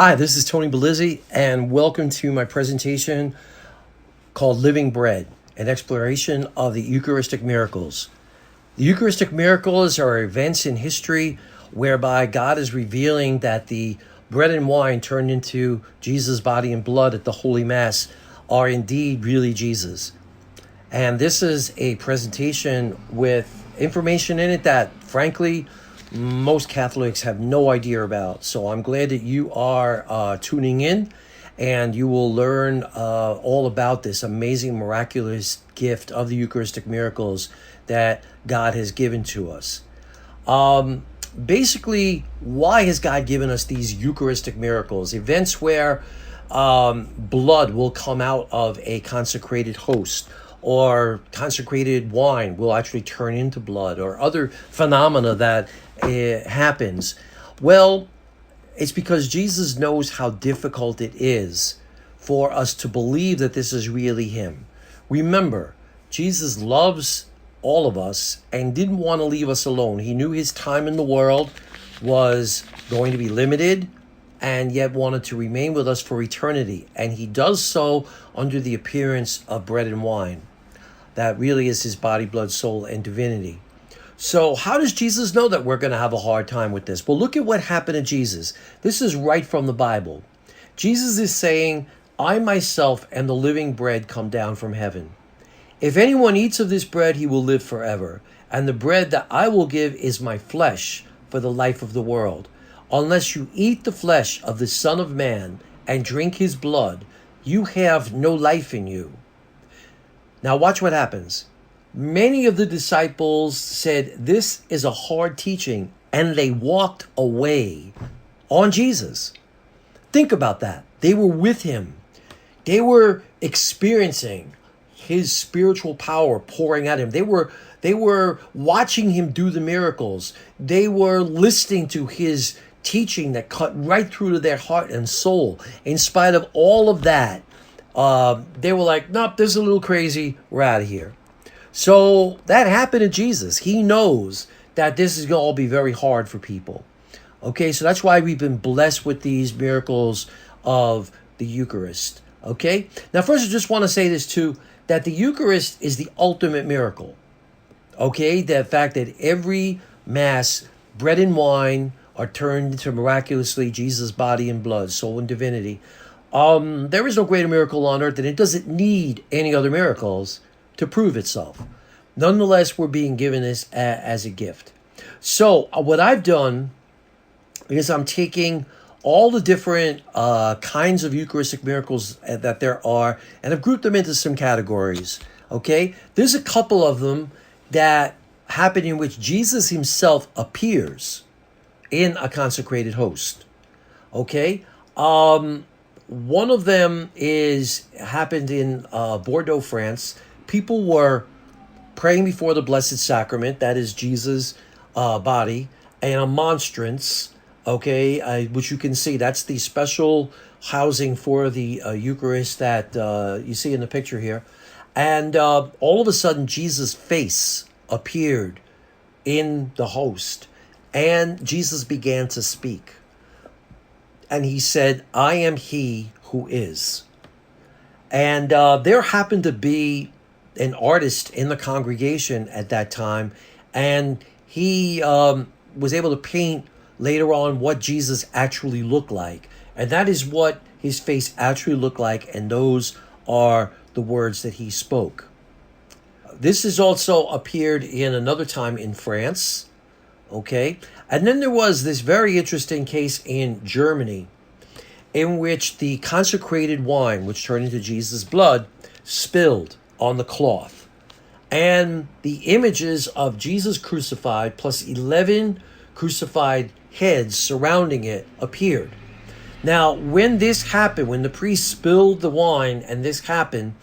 Hi, this is Tony Bellizzi, and welcome to my presentation called Living Bread, an exploration of the Eucharistic Miracles. The Eucharistic Miracles are events in history whereby God is revealing that the bread and wine turned into Jesus' body and blood at the Holy Mass are indeed really Jesus. And this is a presentation with information in it that, frankly, most Catholics have no idea about. So I'm glad that you are tuning in, and you will learn all about this amazing, miraculous gift of the Eucharistic miracles that God has given to us. Basically, why has God given us these Eucharistic miracles? Events where blood will come out of a consecrated host, or consecrated wine will actually turn into blood, or other phenomena that happens. Well, it's because Jesus knows how difficult it is for us to believe that this is really him. Remember, Jesus loves all of us and didn't want to leave us alone. He knew his time in the world was going to be limited, and yet wanted to remain with us for eternity. And he does so under the appearance of bread and wine. That really is his body, blood, soul, and divinity. So how does Jesus know that we're going to have a hard time with this? Well, look at what happened to Jesus. This is right from the Bible. Jesus is saying, I myself am the living bread come down from heaven. If anyone eats of this bread, he will live forever. And the bread that I will give is my flesh for the life of the world. Unless you eat the flesh of the Son of Man and drink his blood, you have no life in you. Now watch what happens. Many of the disciples said, this is a hard teaching, and they walked away on Jesus. Think about that. They were with him. They were experiencing his spiritual power pouring at him. They were watching him do the miracles. They were listening to his teaching that cut right through to their heart and soul. In spite of all of that, they were like, nope, this is a little crazy. We're out of here. So that happened to Jesus. He knows that this is going to all be very hard for people. Okay, so that's why we've been blessed with these miracles of the Eucharist. Okay, now first I just want to say this too, that the Eucharist is the ultimate miracle. Okay, the fact that every Mass, bread and wine are turned into miraculously Jesus' body and blood, soul and divinity. There is no greater miracle on earth, and it doesn't need any other miracles to prove itself. Nonetheless, we're being given this as a gift. So what I've done is I'm taking all the different kinds of Eucharistic miracles that there are, and I've grouped them into some categories. Okay, there's a couple of them that happen in which Jesus himself appears in a consecrated host. Okay, one of them happened in Bordeaux, France. People were praying before the Blessed Sacrament, that is Jesus' body, and a monstrance, okay, which you can see, that's the special housing for the Eucharist that you see in the picture here. And all of a sudden, Jesus' face appeared in the host, and Jesus began to speak. And he said, I am he who is. And there happened to be an artist in the congregation at that time, and he was able to paint later on what Jesus actually looked like. And that is what his face actually looked like, and those are the words that he spoke. This has also appeared in another time in France. Okay, and then there was this very interesting case in Germany in which the consecrated wine, which turned into Jesus' blood, spilled on the cloth. And the images of Jesus crucified plus 11 crucified heads surrounding it appeared. Now, when this happened, when the priest spilled the wine and this happened,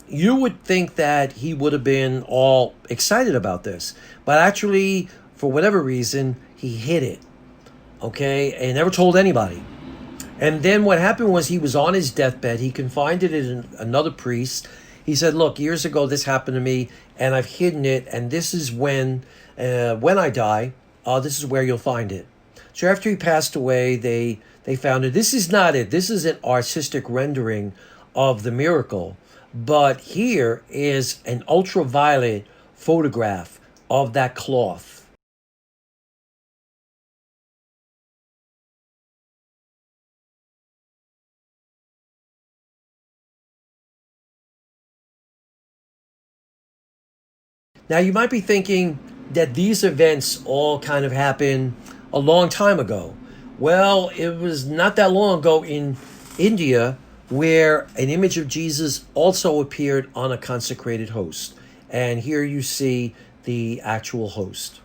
you would think that he would have been all excited about this. But actually, for whatever reason, he hid it, okay, and never told anybody. And then what happened was he was on his deathbed. He confided it in another priest. He said, look, years ago this happened to me, and I've hidden it, and this is when I die, this is where you'll find it. So after he passed away, they found it. This is not it. This is an artistic rendering of the miracle. But here is an ultraviolet photograph of that cloth. Now, you might be thinking that these events all kind of happened a long time ago. Well, it was not that long ago in India where an image of Jesus also appeared on a consecrated host. And here you see the actual host.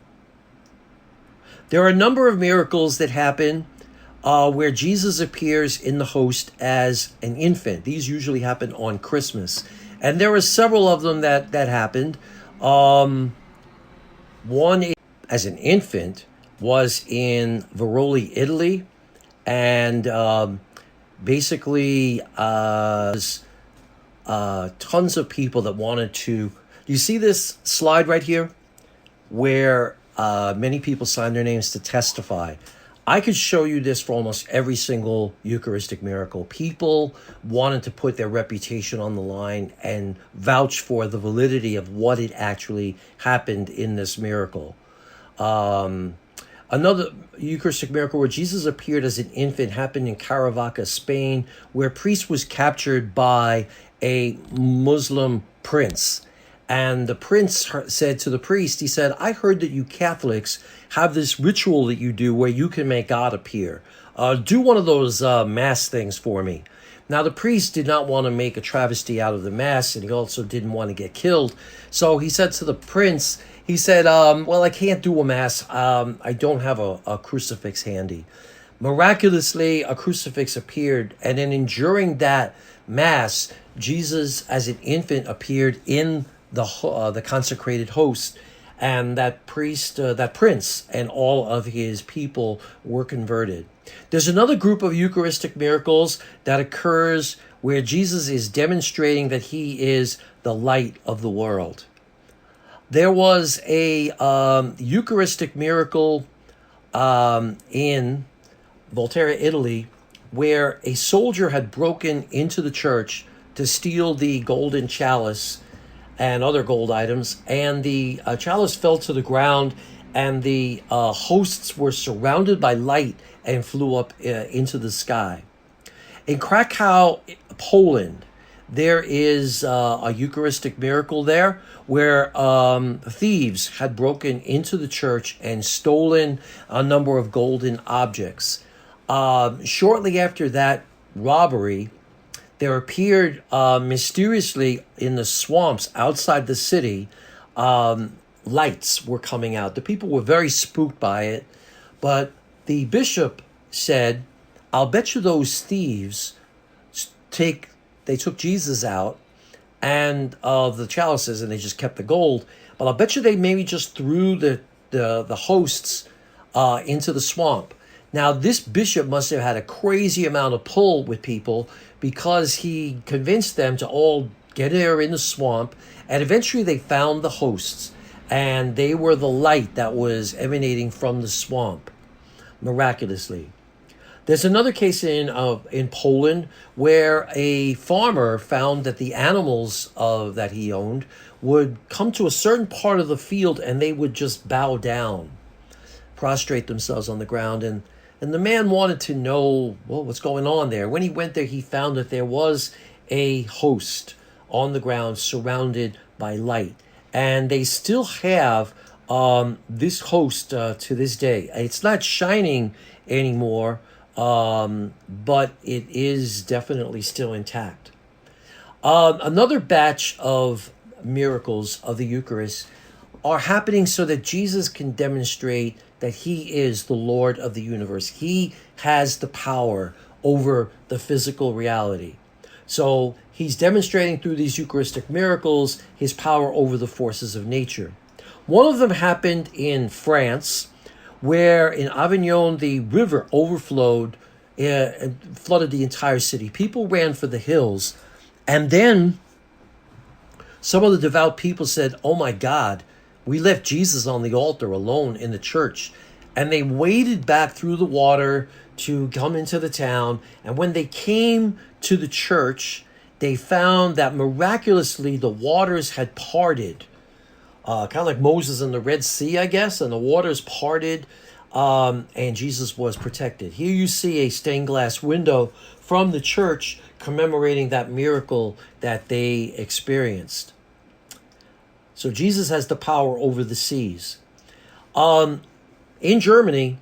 There are a number of miracles that happen where Jesus appears in the host as an infant. These usually happen on Christmas. And there were several of them that happened. One as an infant was in Veroli, Italy, and basically tons of people that wanted to. You see this slide right here, where many people signed their names to testify. I could show you this for almost every single Eucharistic miracle. People wanted to put their reputation on the line and vouch for the validity of what had actually happened in this miracle. Another Eucharistic miracle where Jesus appeared as an infant happened in Caravaca, Spain, where a priest was captured by a Muslim prince. And the prince said to the priest, he said, I heard that you Catholics have this ritual that you do where you can make God appear. Do one of those mass things for me. Now, the priest did not want to make a travesty out of the mass, and he also didn't want to get killed. So he said to the prince, he said, well, I can't do a mass. I don't have a crucifix handy. Miraculously, a crucifix appeared, and then during that mass, Jesus, as an infant, appeared in the consecrated host, and that priest, that prince, and all of his people were converted. There's another group of Eucharistic miracles that occurs where Jesus is demonstrating that he is the light of the world. There was a Eucharistic miracle in Volterra, Italy, where a soldier had broken into the church to steal the golden chalice and other gold items, and the chalice fell to the ground, and the hosts were surrounded by light and flew up into the sky. In Krakow, Poland, there is a Eucharistic miracle there where thieves had broken into the church and stolen a number of golden objects. Shortly after that robbery, there appeared mysteriously in the swamps outside the city, lights were coming out. The people were very spooked by it, but the bishop said, I'll bet you those thieves they took Jesus out and the chalices, and they just kept the gold, but I'll bet you they maybe just threw the hosts into the swamp. Now, this bishop must have had a crazy amount of pull with people, because he convinced them to all get there in the swamp, and eventually they found the hosts, and they were the light that was emanating from the swamp, miraculously. There's another case in Poland where a farmer found that the animals that he owned would come to a certain part of the field, and they would just bow down, prostrate themselves on the ground, and the man wanted to know, well, what's going on there. When he went there, he found that there was a host on the ground surrounded by light. And they still have this host to this day. It's not shining anymore, but it is definitely still intact. Another batch of miracles of the Eucharist are happening so that Jesus can demonstrate that he is the Lord of the universe. He has the power over the physical reality. So he's demonstrating through these Eucharistic miracles his power over the forces of nature. One of them happened in France, where in Avignon the river overflowed and flooded the entire city. People ran for the hills, and then some of the devout people said, oh my God, we left Jesus on the altar alone in the church. and they waded back through the water to come into the town. And when they came to the church, they found that miraculously the waters had parted, kind of like Moses in the Red Sea, I guess, and the waters parted, and Jesus was protected. Here you see a stained glass window from the church commemorating that miracle that they experienced. So Jesus has the power over the seas. In Germany,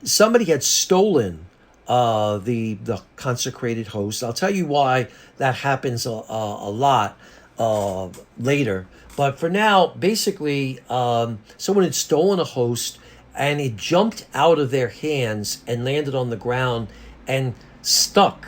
somebody had stolen the consecrated host. I'll tell you why that happens a lot later. But for now, basically, someone had stolen a host, and it jumped out of their hands and landed on the ground and stuck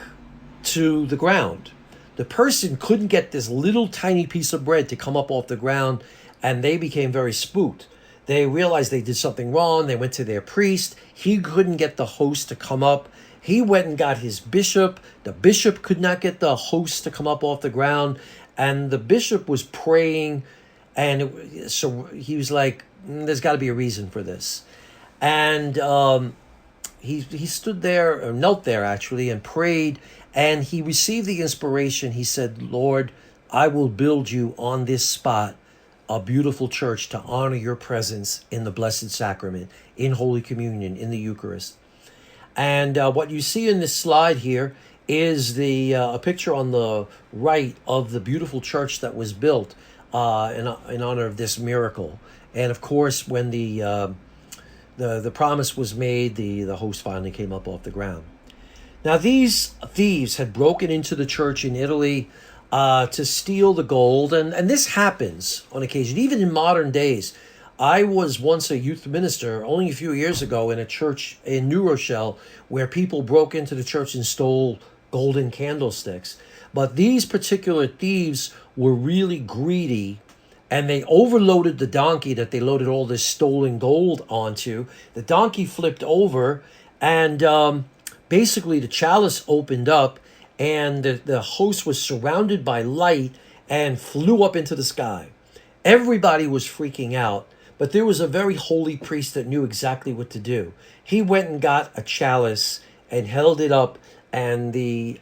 to the ground. The person couldn't get this little tiny piece of bread to come up off the ground, and they became very spooked. They realized they did something wrong. They went to their priest. He couldn't get the host to come up. He went and got his bishop. The bishop could not get the host to come up off the ground. And the bishop was praying. And so he was like, there's got to be a reason for this. And he stood there, or knelt there actually, and prayed. And he received the inspiration. He said, Lord, I will build you on this spot a beautiful church to honor your presence in the Blessed Sacrament, in Holy Communion, in the Eucharist. And what you see in this slide here is a picture on the right of the beautiful church that was built in honor of this miracle. And of course, when the promise was made, the host finally came up off the ground. Now, these thieves had broken into the church in Italy to steal the gold. And this happens on occasion, even in modern days. I was once a youth minister only a few years ago in a church in New Rochelle where people broke into the church and stole golden candlesticks. But these particular thieves were really greedy, and they overloaded the donkey that they loaded all this stolen gold onto. The donkey flipped over, and basically the chalice opened up, and the host was surrounded by light and flew up into the sky. Everybody was freaking out, but there was a very holy priest that knew exactly what to do. He went and got a chalice and held it up, and the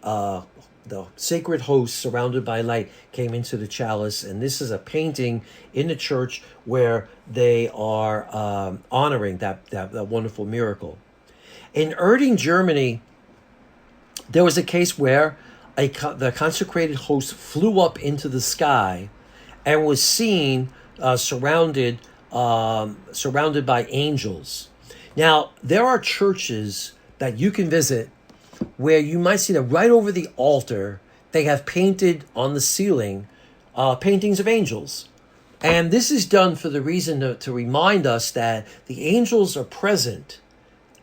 sacred host, surrounded by light, came into the chalice. And this is a painting in the church where they are honoring that wonderful miracle. In Erding, Germany, there was a case where the consecrated host flew up into the sky and was seen surrounded by angels. Now, there are churches that you can visit where you might see that right over the altar, they have painted on the ceiling paintings of angels. And this is done for the reason to remind us that the angels are present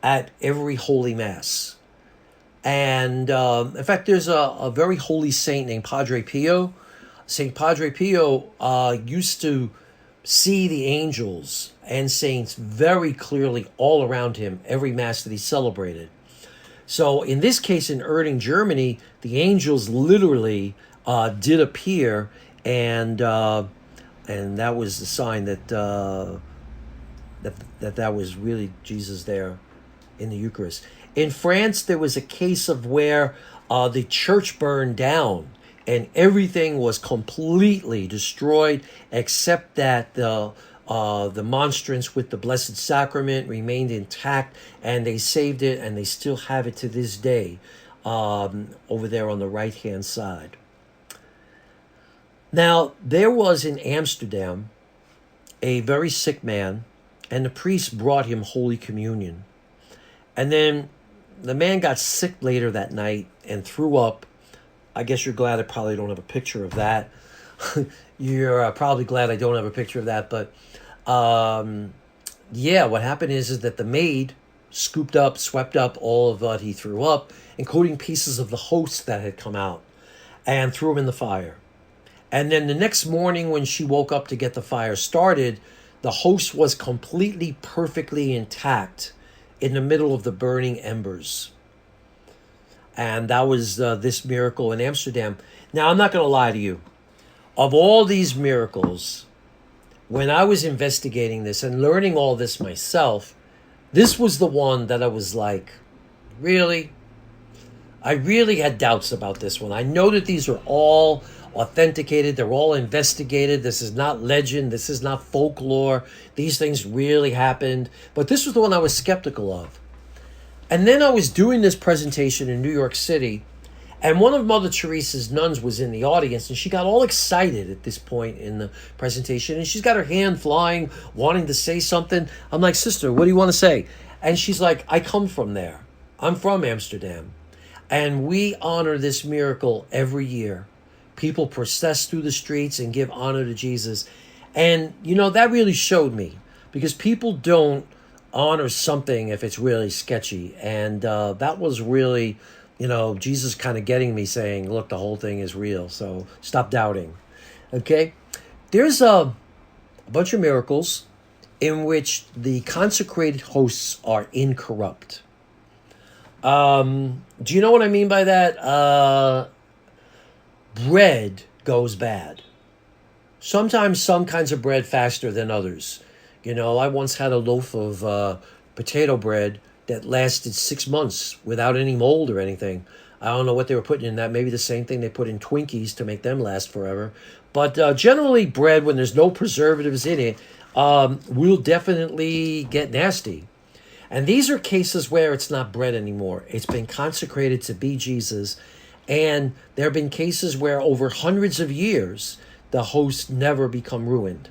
at every Holy Mass. And in fact, there's a very holy saint named Padre Pio. Saint Padre Pio used to see the angels and saints very clearly all around him every Mass that he celebrated. So in this case, in Erding, Germany, the angels literally did appear, and that was the sign that that was really Jesus there in the Eucharist. In France, there was a case of where the church burned down and everything was completely destroyed, except that the monstrance with the Blessed Sacrament remained intact, and they saved it, and they still have it to this day over there on the right-hand side. Now, there was in Amsterdam a very sick man, and the priest brought him Holy Communion. And then the man got sick later that night and threw up. I guess you're glad I probably don't have a picture of that. You're probably glad I don't have a picture of that. But yeah, what happened is that the maid swept up all of what he threw up, including pieces of the host that had come out, and threw them in the fire. And then the next morning when she woke up to get the fire started, the host was completely, perfectly intact in the middle of the burning embers. And that was this miracle in Amsterdam. Now, I'm not going to lie to you. Of all these miracles, when I was investigating this and learning all this myself, This was the one that I was like, really? I really had doubts about this one. I know that these are all authenticated, they're all investigated. This is not legend, this is not folklore. These things really happened. But this was the one I was skeptical of. And then I was doing this presentation in New York City, and one of Mother Teresa's nuns was in the audience, and she got all excited at this point in the presentation, and she's got her hand flying, wanting to say something. I'm like, sister, what do you want to say? And she's like, I come from there. I'm from Amsterdam. And we honor this miracle every year. People process through the streets and give honor to Jesus. And, that really showed me, because people don't honor something if it's really sketchy. And that was really, Jesus kind of getting me saying, look, the whole thing is real. So stop doubting. Okay? There's a bunch of miracles in which the consecrated hosts are incorrupt. Do you know what I mean by that? Bread goes bad. Sometimes some kinds of bread faster than others. I once had a loaf of potato bread that lasted 6 months without any mold or anything. I don't know what they were putting in that. Maybe the same thing they put in Twinkies to make them last forever. But generally bread, when there's no preservatives in it, will definitely get nasty. And these are cases where it's not bread anymore. It's been consecrated to be Jesus. And there have been cases where over hundreds of years, the hosts never become ruined.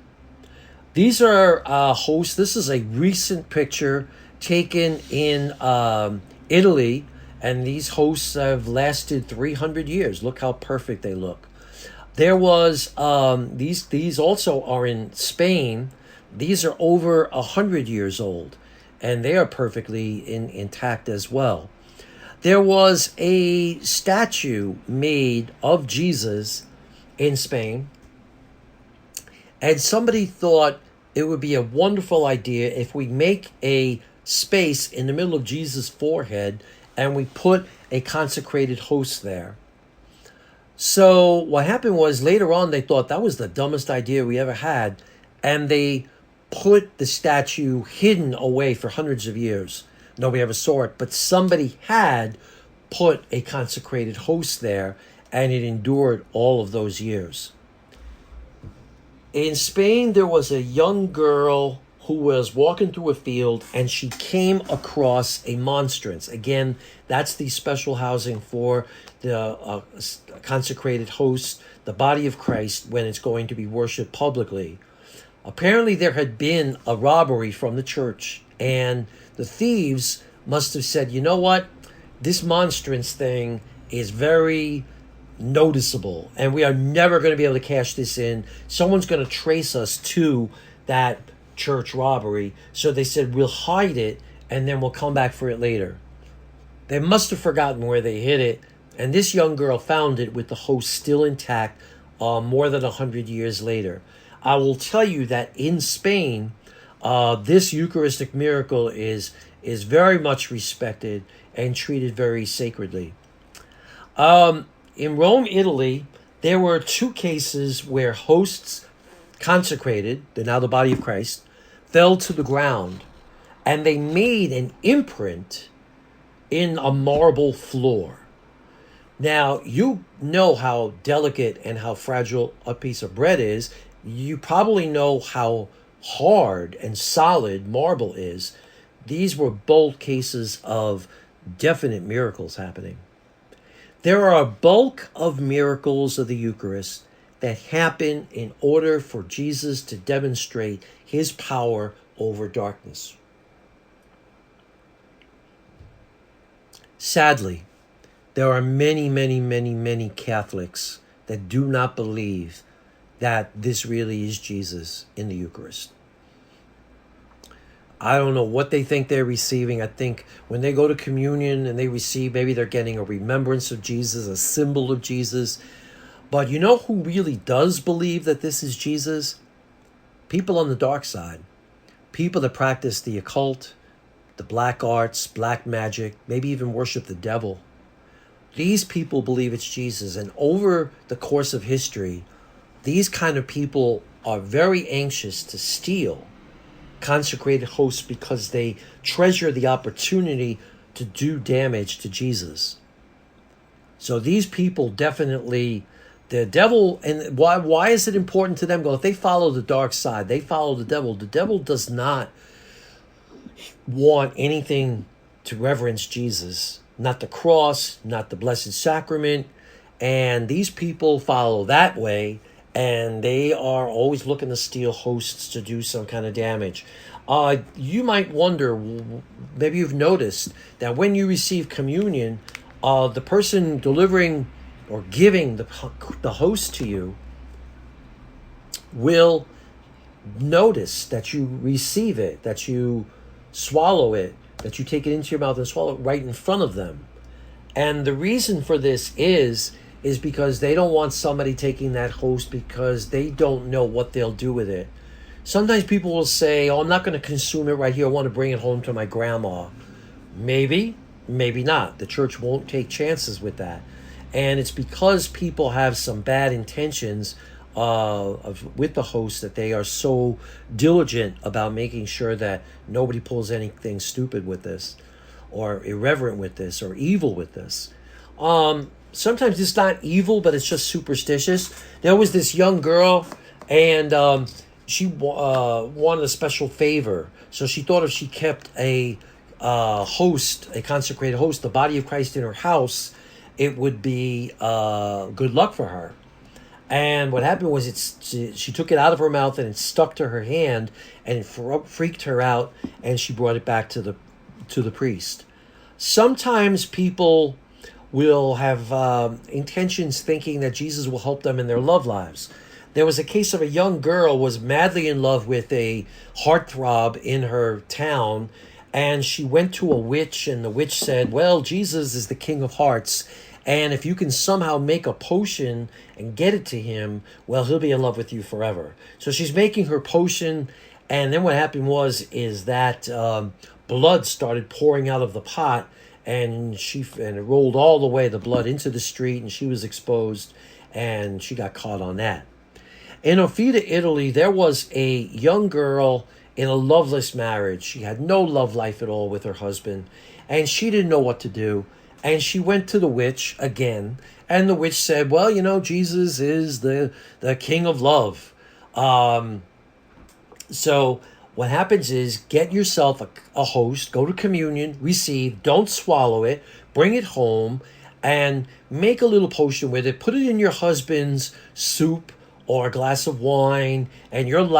These are hosts. This is a recent picture taken in Italy. And these hosts have lasted 300 years. Look how perfect they look. There was, these also are in Spain. These are over 100 years old. And they are perfectly intact as well. There was a statue made of Jesus in Spain, and somebody thought it would be a wonderful idea if we make a space in the middle of Jesus' forehead and we put a consecrated host there. So what happened was, later on they thought that was the dumbest idea we ever had, and they put the statue hidden away for hundreds of years. Nobody ever saw it, but somebody had put a consecrated host there, and it endured all of those years. In Spain, there was a young girl who was walking through a field, and she came across a monstrance. Again, that's the special housing for the consecrated host, the body of Christ, when it's going to be worshipped publicly. Apparently there had been a robbery from the church, and the thieves must have said, you know what? This monstrance thing is very noticeable, and we are never going to be able to cash this in. Someone's going to trace us to that church robbery. So they said, we'll hide it, and then we'll come back for it later. They must have forgotten where they hid it, and this young girl found it with the host still intact more than 100 years later. I will tell you that in Spain, this Eucharistic miracle is very much respected and treated very sacredly. In Rome, Italy, there were 2 cases where hosts consecrated, they're now the body of Christ, fell to the ground, and they made an imprint in a marble floor. Now, you know how delicate and how fragile a piece of bread is. You probably know how hard and solid marble is. These were both cases of definite miracles happening. There are a bulk of miracles of the Eucharist that happen in order for Jesus to demonstrate his power over darkness. Sadly, there are many, many, many, many Catholics that do not believe that this really is Jesus in the Eucharist. I don't know what they think they're receiving. I think when they go to communion and they receive, maybe they're getting a remembrance of Jesus, a symbol of Jesus. But you know who really does believe that this is Jesus? People on the dark side. People that practice the occult, the black arts, black magic, maybe even worship the devil. These people believe it's Jesus. And over the course of history, these kind of people are very anxious to steal consecrated hosts because they treasure the opportunity to do damage to Jesus. So these people definitely, the devil, and why is it important to them? Well, if they follow the dark side, they follow the devil. The devil does not want anything to reverence Jesus, not the cross, not the Blessed Sacrament. And these people follow that way, and they are always looking to steal hosts to do some kind of damage. You might wonder, maybe you've noticed that when you receive communion, the person delivering or giving the host to you will notice that you receive it, that you swallow it, that you take it into your mouth and swallow it right in front of them. And the reason for this is because they don't want somebody taking that host because they don't know what they'll do with it. Sometimes people will say, oh, I'm not going to consume it right here. I want to bring it home to my grandma. Maybe, maybe not. The church won't take chances with that. And it's because people have some bad intentions with the host that they are so diligent about making sure that nobody pulls anything stupid with this or irreverent with this or evil with this. Sometimes it's not evil, but it's just superstitious. There was this young girl, and she wanted a special favor. So she thought if she kept a consecrated host, the body of Christ in her house, it would be good luck for her. And what happened was she took it out of her mouth and it stuck to her hand, and it freaked her out, and she brought it back to the priest. Sometimes people will have intentions thinking that Jesus will help them in their love lives. There was a case of a young girl was madly in love with a heartthrob in her town, and she went to a witch, and the witch said, well, Jesus is the King of Hearts, and if you can somehow make a potion and get it to him, well, he'll be in love with you forever. So she's making her potion, and then what happened is that blood started pouring out of the pot, and it rolled all the way, the blood, into the street, and she was exposed, and she got caught on that. In Ofida, Italy, there was a young girl in a loveless marriage. She had no love life at all with her husband, and she didn't know what to do. And she went to the witch again, and the witch said, well, Jesus is the King of Love. So what happens is, get yourself a host, go to communion, receive, don't swallow it, bring it home, and make a little potion with it. Put it in your husband's soup or a glass of wine, and your love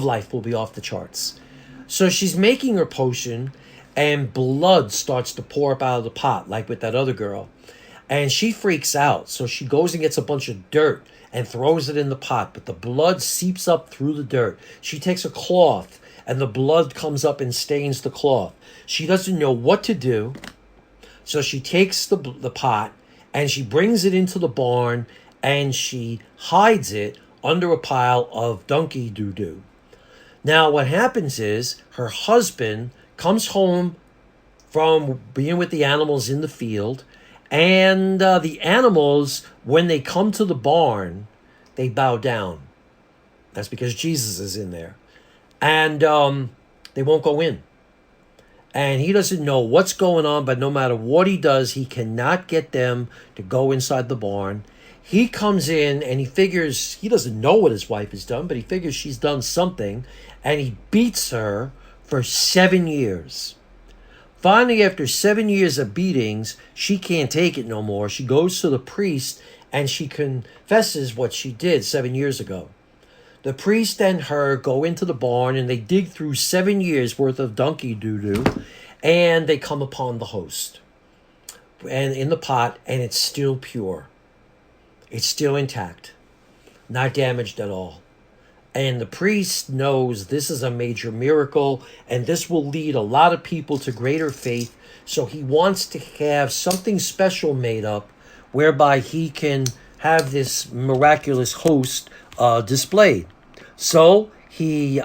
life will be off the charts. So she's making her potion, and blood starts to pour up out of the pot, like with that other girl. And she freaks out. So she goes and gets a bunch of dirt and throws it in the pot, but the blood seeps up through the dirt. She takes a cloth, and the blood comes up and stains the cloth. She doesn't know what to do, so she takes the pot, and she brings it into the barn, and she hides it under a pile of donkey doo-doo. Now, what happens is, her husband comes home from being with the animals in the field, and the animals, when they come to the barn, they bow down. That's because Jesus is in there. And they won't go in. And he doesn't know what's going on, but no matter what he does, he cannot get them to go inside the barn. He comes in, and he figures, he doesn't know what his wife has done, but he figures she's done something, and he beats her for 7 years. Finally, after 7 years of beatings, she can't take it no more. She goes to the priest, and she confesses what she did 7 years ago. The priest and her go into the barn, and they dig through 7 years worth of donkey doo-doo, and they come upon the host and in the pot, and it's still pure. It's still intact, not damaged at all. And the priest knows this is a major miracle, and this will lead a lot of people to greater faith. So he wants to have something special made up whereby he can have this miraculous host displayed. So he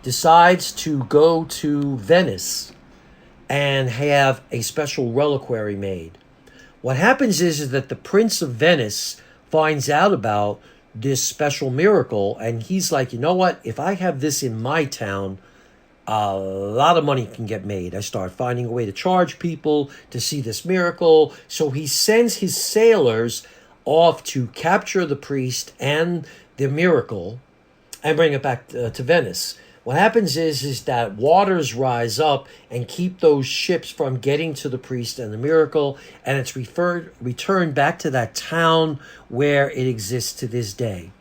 decides to go to Venice and have a special reliquary made. What happens is that the Prince of Venice finds out about this special miracle, and he's like, you know what? If I have this in my town, a lot of money can get made. I start finding a way to charge people to see this miracle. So he sends his sailors off to capture the priest and the miracle and bring it back to Venice. What happens is that waters rise up and keep those ships from getting to the priest and the miracle, and it's returned back to that town where it exists to this day.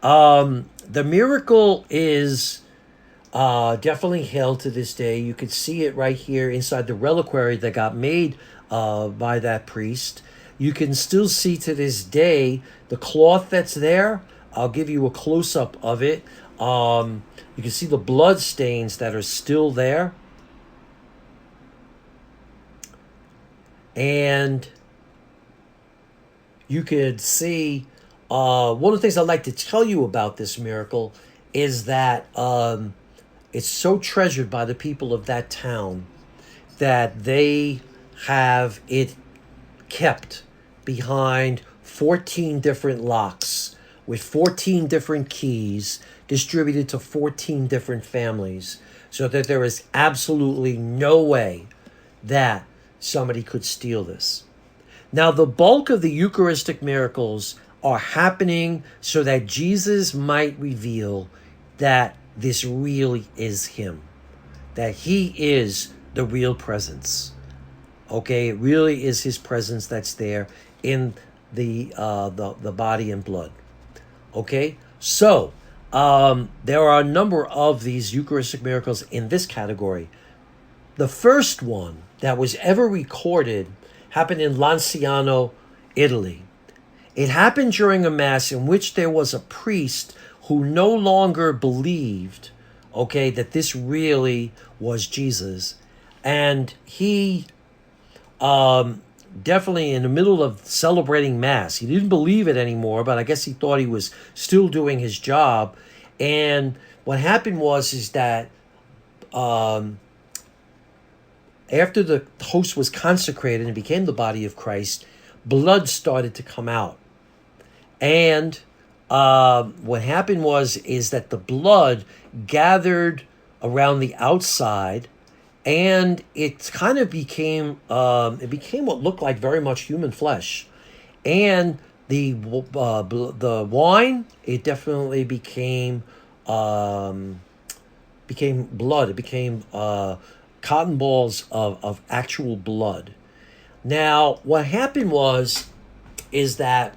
The miracle is definitely held to this day. You could see it right here inside the reliquary that got made by that priest. You can still see to this day the cloth that's there. I'll give you a close-up of it. You can see the blood stains that are still there. And you could see, one of the things I'd like to tell you about this miracle is that it's so treasured by the people of that town that they have it kept behind 14 different locks with 14 different keys distributed to 14 different families, so that there is absolutely no way that somebody could steal this. Now, the bulk of the Eucharistic miracles are happening so that Jesus might reveal that this really is him, that he is the real presence. Okay, it really is his presence that's there in the body and blood. Okay, so there are a number of these Eucharistic miracles in this category. The first one that was ever recorded happened in Lanciano, Italy. It happened during a mass in which there was a priest who no longer believed, okay, that this really was Jesus. And he definitely in the middle of celebrating Mass, he didn't believe it anymore, but I guess he thought he was still doing his job. And what happened is that after the host was consecrated and became the body of Christ, blood started to come out. And what happened is that the blood gathered around the outside, and it kind of became what looked like very much human flesh. And the wine, it definitely became blood. It became cotton balls of actual blood. Now, what happened is that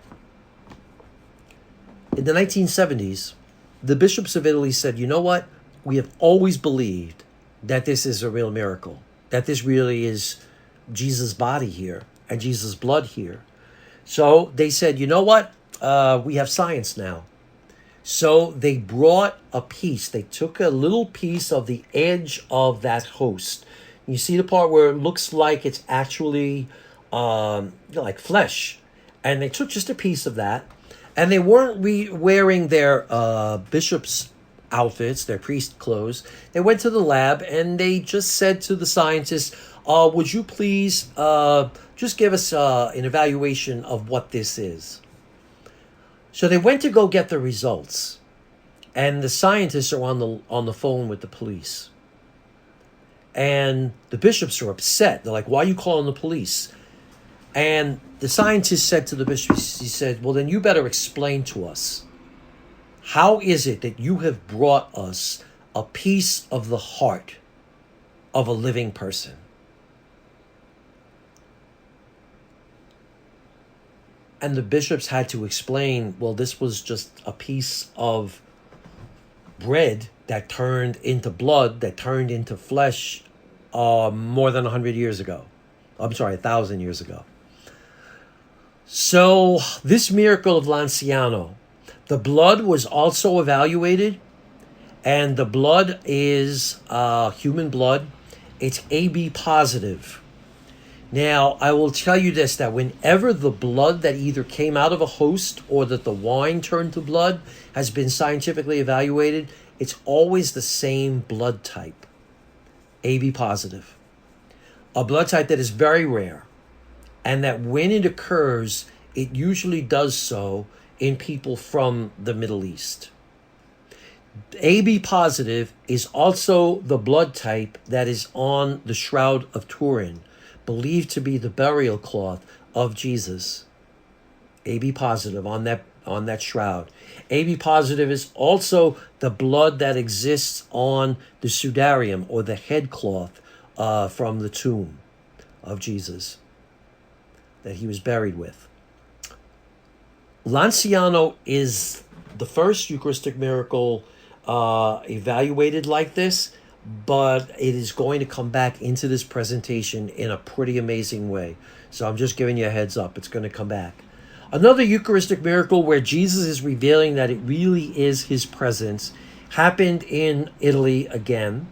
in the 1970s, the bishops of Italy said, you know what? We have always believed that this is a real miracle, that this really is Jesus' body here and Jesus' blood here. So they said, you know what? We have science now. So they brought a piece. They took a little piece of the edge of that host. You see the part where it looks like it's actually like flesh. And they took just a piece of that. And they weren't wearing their bishop's outfits, their priest clothes. They went to the lab and they just said to the scientists, would you please just give us an evaluation of what this is? So they went to go get the results. And the scientists are on the phone with the police. And the bishops are upset. They're like, why are you calling the police? And the scientist said to the bishops, he said, well, then you better explain to us. How is it that you have brought us a piece of the heart of a living person? And the bishops had to explain, well, this was just a piece of bread that turned into blood, that turned into flesh more than 100 years ago. I'm sorry, 1,000 years ago. So this miracle of Lanciano, the blood was also evaluated, and the blood is human blood. It's AB positive. Now, I will tell you this, that whenever the blood that either came out of a host or that the wine turned to blood has been scientifically evaluated, it's always the same blood type, AB positive. A blood type that is very rare, and that when it occurs, it usually does so in people from the Middle East. AB positive is also the blood type that is on the Shroud of Turin, believed to be the burial cloth of Jesus. AB positive on that shroud. AB positive is also the blood that exists on the sudarium, or the head cloth from the tomb of Jesus that he was buried with. Lanciano is the first Eucharistic miracle evaluated like this, but it is going to come back into this presentation in a pretty amazing way. So I'm just giving you a heads up. It's going to come back. Another Eucharistic miracle where Jesus is revealing that it really is his presence happened in Italy again.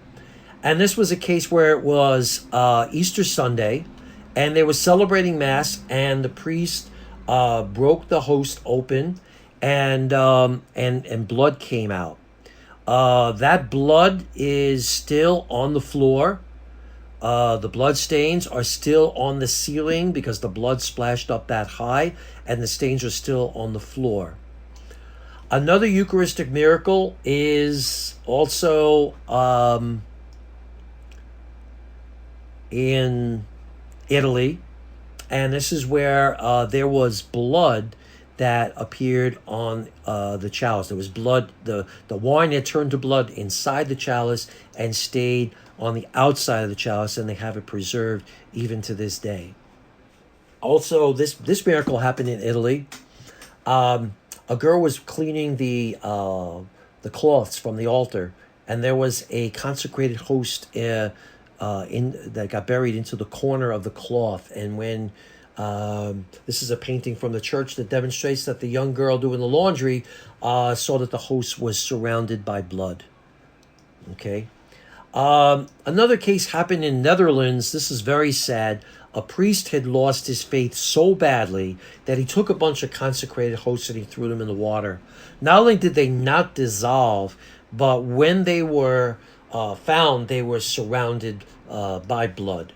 And this was a case where it was Easter Sunday, and they were celebrating Mass, and the priest broke the host open, and blood came out. That blood is still on the floor. The blood stains are still on the ceiling because the blood splashed up that high, and the stains are still on the floor. Another Eucharistic miracle is also in Italy, and this is where there was blood that appeared on the chalice. There was blood, the wine had turned to blood inside the chalice and stayed on the outside of the chalice, and they have it preserved even to this day. Also, this miracle happened in Italy. A girl was cleaning the cloths from the altar, and there was a consecrated host that got buried into the corner of the cloth. And when this is a painting from the church that demonstrates that the young girl doing the laundry saw that the host was surrounded by blood. Okay. Another case happened in Netherlands. This is very sad. A priest had lost his faith so badly that he took a bunch of consecrated hosts and he threw them in the water. Not only did they not dissolve, but when they were found, they were surrounded by blood.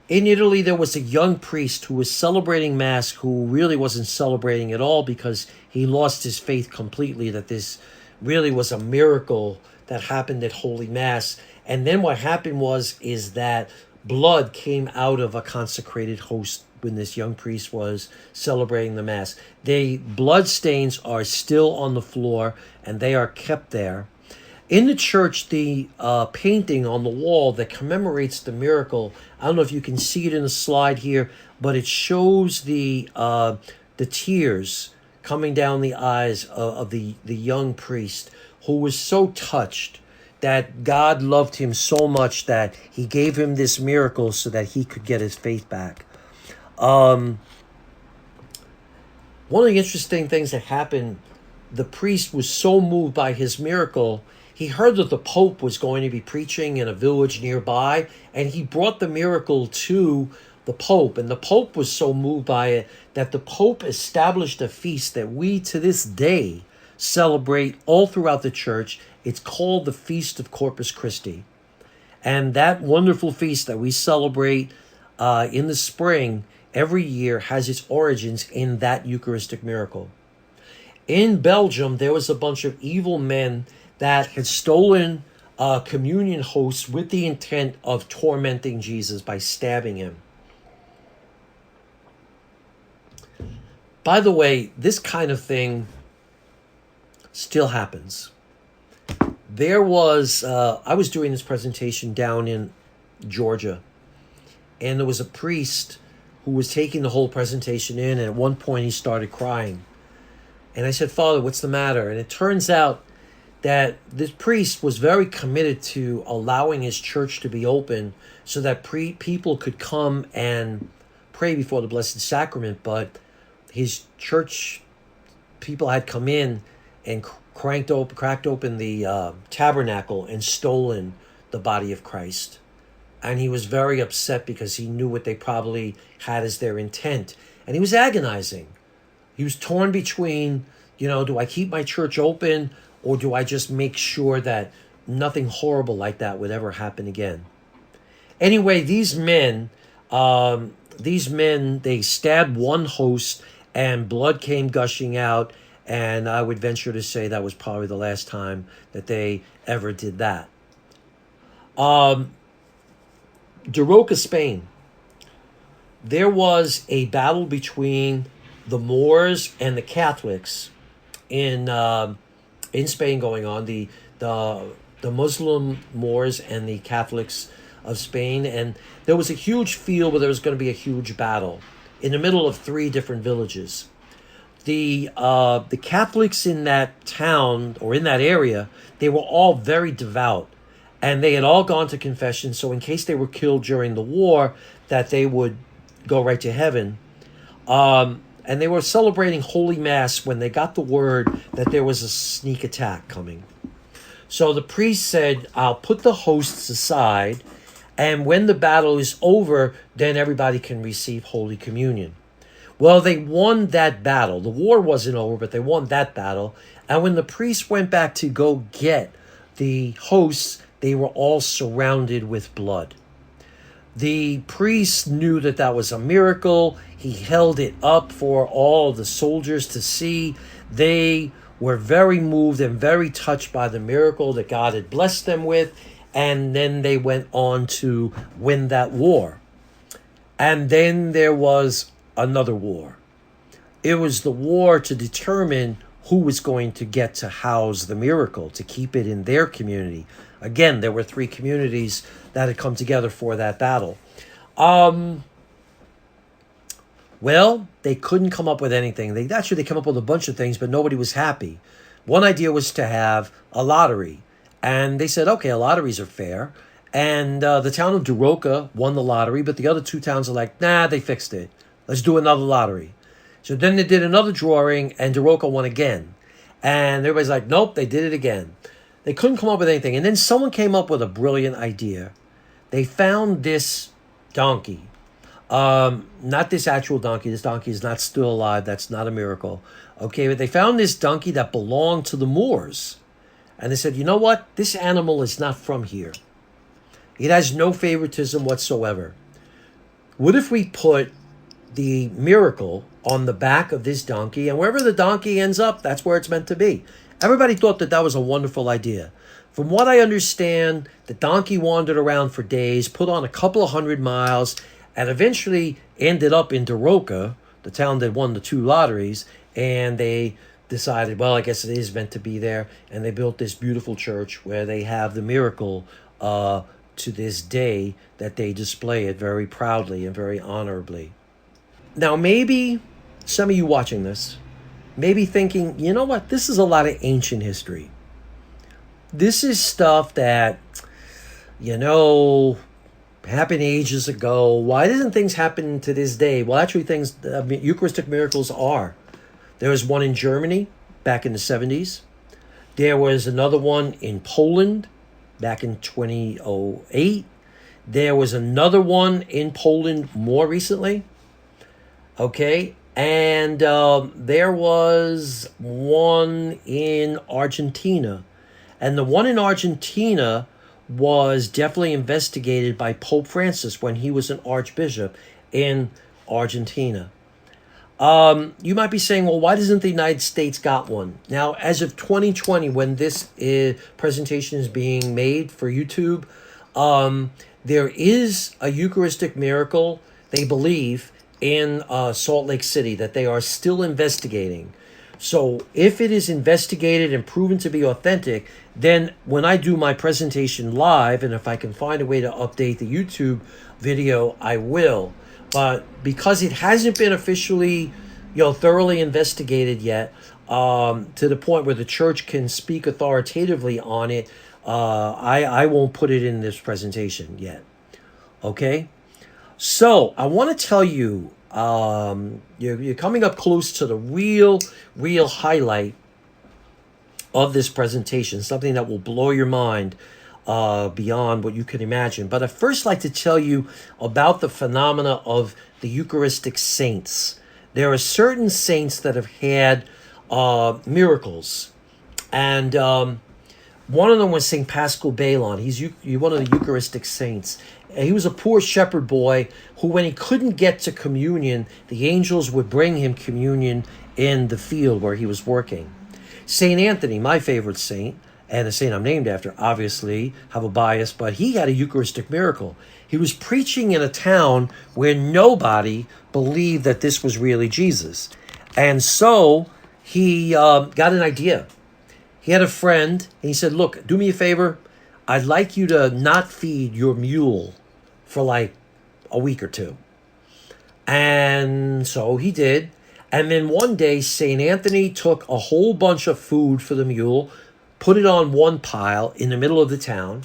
In Italy, there was a young priest who was celebrating Mass who really wasn't celebrating at all because he lost his faith completely, that this really was a miracle that happened at Holy Mass. And then what happened is that blood came out of a consecrated host when this young priest was celebrating the Mass. The blood stains are still on the floor, and they are kept there. In the church, the painting on the wall that commemorates the miracle, I don't know if you can see it in the slide here, but it shows the tears coming down the eyes of the young priest, who was so touched that God loved him so much that he gave him this miracle so that he could get his faith back. One of the interesting things that happened, the priest was so moved by his miracle, he heard that the Pope was going to be preaching in a village nearby, and he brought the miracle to the Pope. And the Pope was so moved by it that the Pope established a feast that we to this day celebrate all throughout the church. It's called the Feast of Corpus Christi. And that wonderful feast that we celebrate in the spring every year has its origins in that Eucharistic miracle. In Belgium, there was a bunch of evil men that had stolen communion hosts with the intent of tormenting Jesus by stabbing him. By the way, this kind of thing still happens. There was, I was doing this presentation down in Georgia, and there was a priest who was taking the whole presentation in, and at one point he started crying. And I said, "Father, what's the matter?" And it turns out that this priest was very committed to allowing his church to be open so that people could come and pray before the Blessed Sacrament, but his church people had come in and cracked open the tabernacle and stolen the body of Christ. And he was very upset because he knew what they probably had as their intent. And he was agonizing. He was torn between, do I keep my church open, or do I just make sure that nothing horrible like that would ever happen again? Anyway, these men, they stabbed one host, and blood came gushing out. And I would venture to say that was probably the last time that they ever did that. Daroca, Spain. There was a battle between the Moors and the Catholics in Spain going on. The Muslim Moors and the Catholics of Spain, and there was a huge field where there was going to be a huge battle in the middle of 3 different villages. The Catholics in that town or in that area, they were all very devout, and they had all gone to confession. So in case they were killed during the war, that they would go right to heaven. And they were celebrating Holy Mass when they got the word that there was a sneak attack coming. So the priest said, I'll put the hosts aside, and when the battle is over, then everybody can receive Holy Communion. Well, they won that battle. The war wasn't over, but they won that battle. And when the priest went back to go get the hosts, they were all surrounded with blood. The priest knew that that was a miracle. He held it up for all the soldiers to see. They were very moved and very touched by the miracle that God had blessed them with. And then they went on to win that war. And then there was another war. It was the war to determine who was going to get to house the miracle, to keep it in their community. Again, there were 3 communities that had come together for that battle. Well, they couldn't come up with anything. They came up with a bunch of things, but nobody was happy. One idea was to have a lottery. And they said, okay, lotteries are fair. And the town of Daroca won the lottery, but the other 2 towns are like, nah, they fixed it. Let's do another lottery. So then they did another drawing, and Daroca won again. And everybody's like, nope, they did it again. They couldn't come up with anything. And then someone came up with a brilliant idea. They found this donkey. Not this actual donkey. This donkey is not still alive. That's not a miracle. Okay, but they found this donkey that belonged to the Moors. And they said, you know what? This animal is not from here. It has no favoritism whatsoever. What if we put the miracle on the back of this donkey, and wherever the donkey ends up, that's where it's meant to be? Everybody thought that that was a wonderful idea. From what I understand, the donkey wandered around for days, put on a couple of 100 miles, and eventually ended up in Daroca, the town that won the 2 lotteries, and they decided, well, I guess it is meant to be there, and they built this beautiful church where they have the miracle to this day, that they display it very proudly and very honorably. Now, maybe some of you watching this may be thinking, you know what, this is a lot of ancient history. This is stuff that, happened ages ago. Why doesn't things happen to this day? Well, actually, Eucharistic miracles are. There was one in Germany back in the 70s. There was another one in Poland back in 2008. There was another one in Poland more recently. Okay, and there was one in Argentina. And the one in Argentina was definitely investigated by Pope Francis when he was an archbishop in Argentina. You might be saying, well, why doesn't the United States got one? Now, as of 2020, when this presentation is being made for YouTube, there is a Eucharistic miracle, they believe, in Salt Lake City that they are still investigating. So if it is investigated and proven to be authentic, then when I do my presentation live, and if I can find a way to update the YouTube video, I will. But because it hasn't been officially, thoroughly investigated yet, to the point where the church can speak authoritatively on it, I won't put it in this presentation yet. Okay? So I want to tell you, you're coming up close to the real highlight of this presentation, something that will blow your mind beyond what you can imagine. But I'd first like to tell you about the phenomena of the Eucharistic saints. There are certain saints that have had miracles. And one of them was St. Paschal Baylon. He's one of the Eucharistic saints. He was a poor shepherd boy who, when he couldn't get to communion, the angels would bring him communion in the field where he was working. St. Anthony, my favorite saint, and the saint I'm named after, obviously have a bias, but he had a Eucharistic miracle. He was preaching in a town where nobody believed that this was really Jesus. And so he got an idea. He had a friend, and he said, look, do me a favor. I'd like you to not feed your mule for like a week or two. And so he did. And then one day, St. Anthony took a whole bunch of food for the mule, put it on one pile in the middle of the town,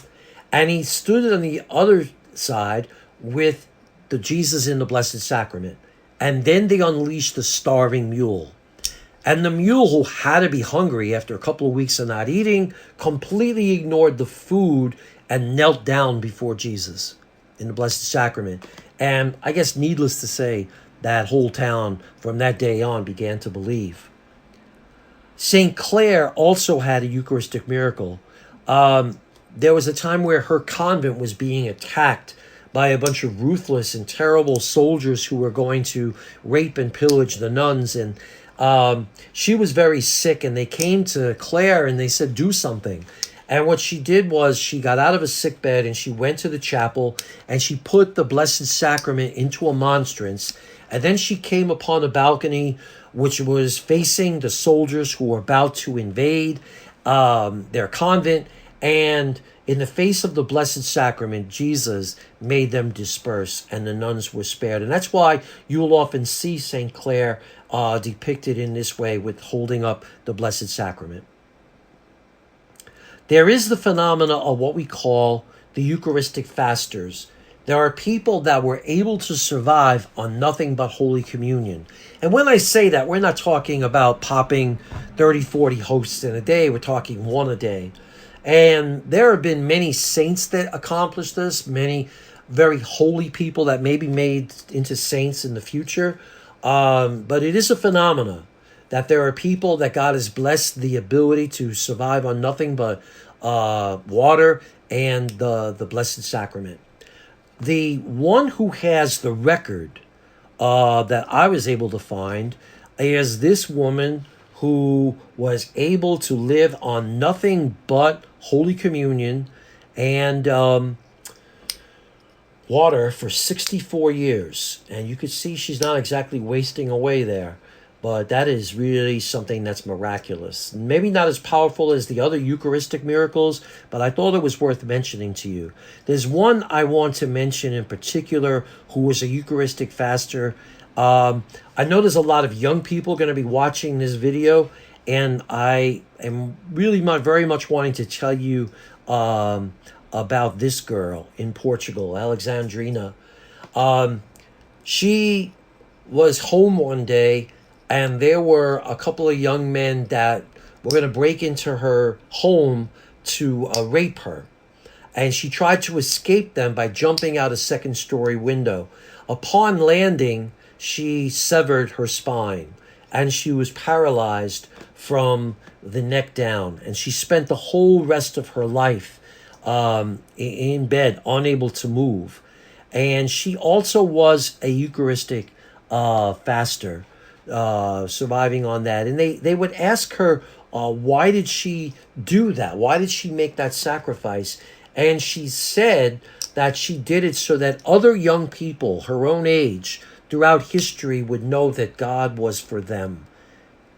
and he stood on the other side with the Jesus in the Blessed Sacrament. And then they unleashed the starving mule. And the mule, who had to be hungry after a couple of weeks of not eating, completely ignored the food and knelt down before Jesus in the Blessed Sacrament. And I guess needless to say, that whole town from that day on began to believe. St. Clare also had a Eucharistic miracle. There was a time where her convent was being attacked by a bunch of ruthless and terrible soldiers who were going to rape and pillage the nuns. And she was very sick, and they came to Clare and they said, do something. And what she did was she got out of a sick bed and she went to the chapel and she put the Blessed Sacrament into a monstrance. And then she came upon a balcony which was facing the soldiers who were about to invade their convent. And in the face of the Blessed Sacrament, Jesus made them disperse and the nuns were spared. And that's why you will often see St. Clare depicted in this way with holding up the Blessed Sacrament. There is the phenomena of what we call the Eucharistic fasters. There are people that were able to survive on nothing but Holy Communion. And when I say that, we're not talking about popping 30, 40 hosts in a day. We're talking one a day. And there have been many saints that accomplished this, many very holy people that may be made into saints in the future. But it is a phenomena that there are people that God has blessed the ability to survive on nothing but water and the Blessed Sacrament. The one who has the record that I was able to find is this woman who was able to live on nothing but Holy Communion and water for 64 years. And you could see she's not exactly wasting away there. But that is really something that's miraculous. Maybe not as powerful as the other Eucharistic miracles, but I thought it was worth mentioning to you. There's one I want to mention in particular who was a Eucharistic faster. I know there's a lot of young people going to be watching this video, and I am really very much wanting to tell you about this girl in Portugal, Alexandrina. She was home one day, and there were a couple of young men that were going to break into her home to rape her. And she tried to escape them by jumping out a second-story window. Upon landing, she severed her spine, and she was paralyzed from the neck down. And she spent the whole rest of her life in bed, unable to move. And she also was a Eucharistic faster, surviving on that. And they would ask her, why did she do that? Why did she make that sacrifice? And she said that she did it so that other young people her own age throughout history would know that God was for them.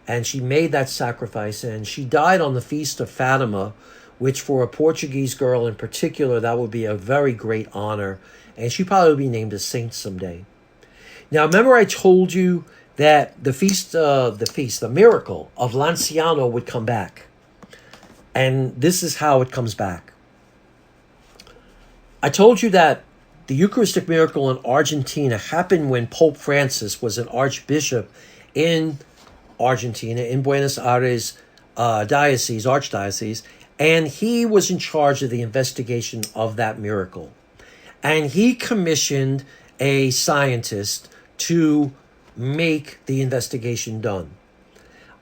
And she made that sacrifice, and she died on the Feast of Fatima, which for a Portuguese girl in particular, that would be a very great honor. And she probably would be named a saint someday. Now, remember I told you that the miracle of Lanciano would come back. And this is how it comes back. I told you that the Eucharistic miracle in Argentina happened when Pope Francis was an archbishop in Argentina, in Buenos Aires archdiocese, and he was in charge of the investigation of that miracle. And he commissioned a scientist to make the investigation done.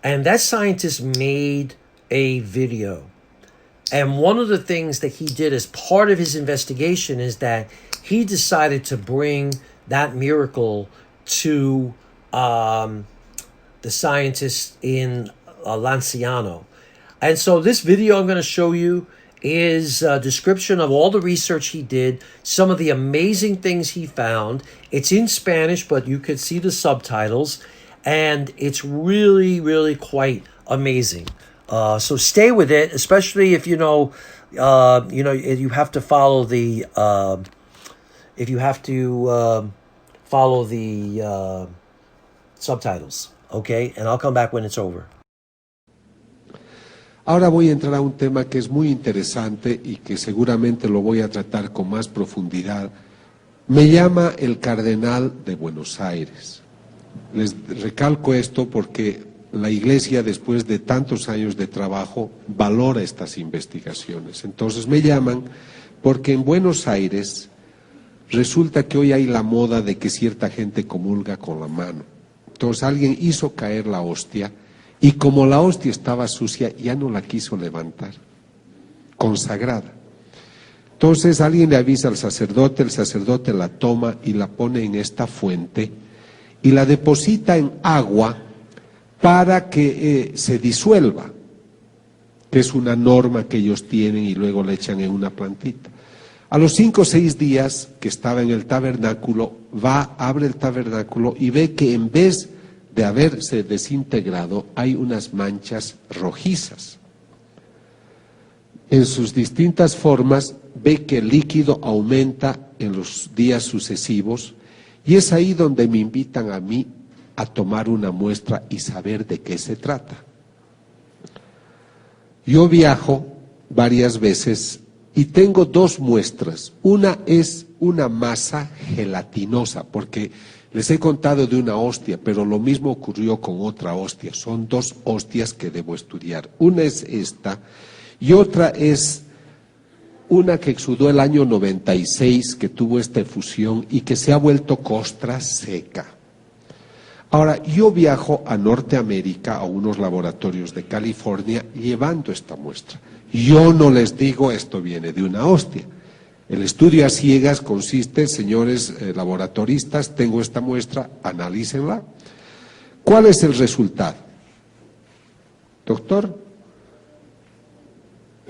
And that scientist made a video. And one of the things that he did as part of his investigation is that he decided to bring that miracle to the scientists in Lanciano. And so this video I'm going to show you is a description of all the research he did, some of the amazing things he found. It's in Spanish, but you could see the subtitles, and it's really, really quite amazing. So stay with it, especially if you have to follow the subtitles, okay? And I'll come back when it's over. Ahora voy a entrar a un tema que es muy interesante y que seguramente lo voy a tratar con más profundidad. Me llama el cardenal de Buenos Aires. Les recalco esto porque la Iglesia, después de tantos años de trabajo, valora estas investigaciones. Entonces me llaman porque en Buenos Aires resulta que hoy hay la moda de que cierta gente comulga con la mano. Entonces alguien hizo caer la hostia y como la hostia estaba sucia, ya no la quiso levantar, consagrada. Entonces alguien le avisa al sacerdote, el sacerdote la toma y la pone en esta fuente y la deposita en agua para que se disuelva, que es una norma que ellos tienen, y luego le echan en una plantita. A los 5 o 6 días que estaba en el tabernáculo, abre el tabernáculo y ve que en vez de haberse desintegrado, hay unas manchas rojizas. En sus distintas formas, ve que el líquido aumenta en los días sucesivos, y es ahí donde me invitan a mí a tomar una muestra y saber de qué se trata. Yo viajo varias veces y tengo 2 muestras. Una es una masa gelatinosa, porque les he contado de una hostia, pero lo mismo ocurrió con otra hostia. Son 2 hostias que debo estudiar. Una es esta y otra es una que exudó el año 96, que tuvo esta efusión y que se ha vuelto costra seca. Ahora, yo viajo a Norteamérica, a unos laboratorios de California, llevando esta muestra. Yo no les digo, esto viene de una hostia. El estudio a ciegas consiste, señores laboratoristas, tengo esta muestra, analícenla. ¿Cuál es el resultado? Doctor,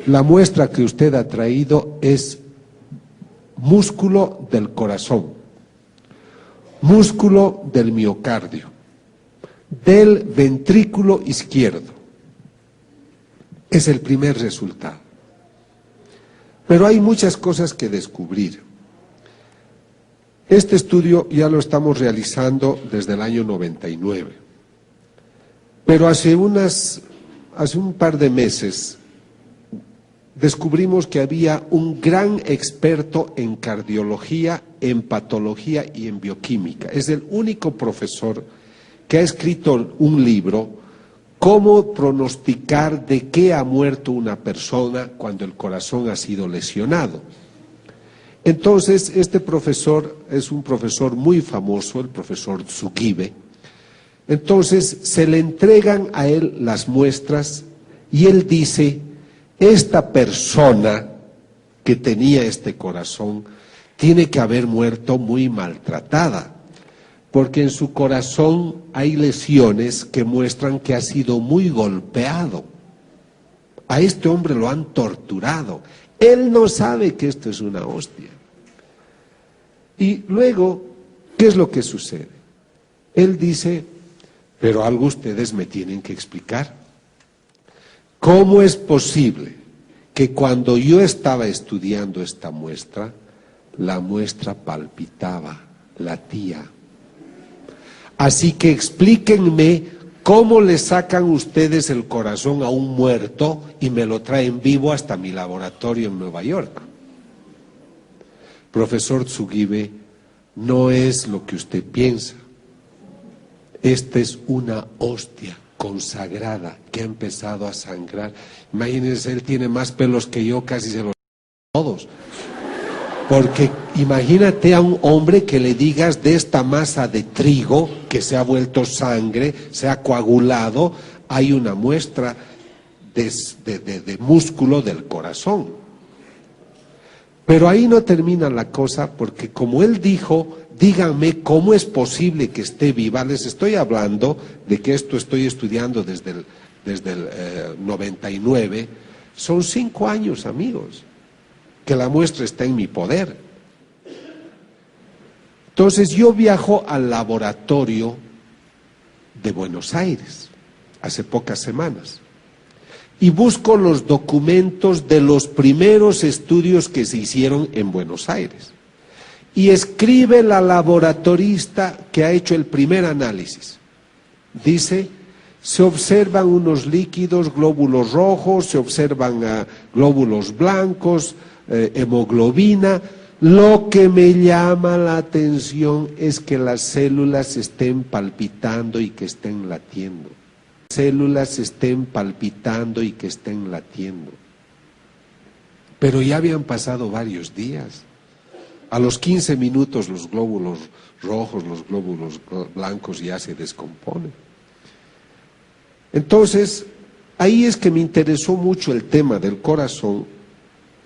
la muestra que usted ha traído es músculo del corazón, músculo del miocardio, del ventrículo izquierdo. Es el primer resultado. Pero hay muchas cosas que descubrir. Este estudio ya lo estamos realizando desde el año 99. Pero hace un par de meses descubrimos que había un gran experto en cardiología, en patología y en bioquímica. Es el único profesor que ha escrito un libro, Cómo pronosticar de qué ha muerto una persona cuando el corazón ha sido lesionado. Entonces, este profesor es un profesor muy famoso, el profesor Tsugibe. Entonces, se le entregan a él las muestras y él dice: esta persona que tenía este corazón tiene que haber muerto muy maltratada, porque en su corazón hay lesiones que muestran que ha sido muy golpeado. A este hombre lo han torturado. Él no sabe que esto es una hostia. Y luego, ¿qué es lo que sucede? Él dice: pero algo ustedes me tienen que explicar. ¿Cómo es posible que cuando yo estaba estudiando esta muestra, la muestra palpitaba, latía? Así que explíquenme cómo le sacan ustedes el corazón a un muerto y me lo traen vivo hasta mi laboratorio en Nueva York. Profesor Tsugibe, no es lo que usted piensa. Esta es una hostia consagrada que ha empezado a sangrar. Imagínense, él tiene más pelos que yo, casi se los todos. Porque imagínate a un hombre que le digas de esta masa de trigo que se ha vuelto sangre, se ha coagulado, hay una muestra de músculo del corazón. Pero ahí no termina la cosa, porque como él dijo, díganme cómo es posible que esté viva. Les estoy hablando de que esto estoy estudiando desde el 99. Son 5 años, amigos, que la muestra está en mi poder. Entonces yo viajo al laboratorio de Buenos Aires hace pocas semanas y busco los documentos de los primeros estudios que se hicieron en Buenos Aires. Y escribe la laboratorista que ha hecho el primer análisis. Dice, se observan unos líquidos, glóbulos rojos, se observan glóbulos blancos, hemoglobina. Lo que me llama la atención es que las células estén palpitando y que estén latiendo. Células estén palpitando y que estén latiendo. Pero ya habían pasado varios días. A los 15 minutos los glóbulos rojos, los glóbulos blancos ya se descomponen. Entonces, ahí es que me interesó mucho el tema del corazón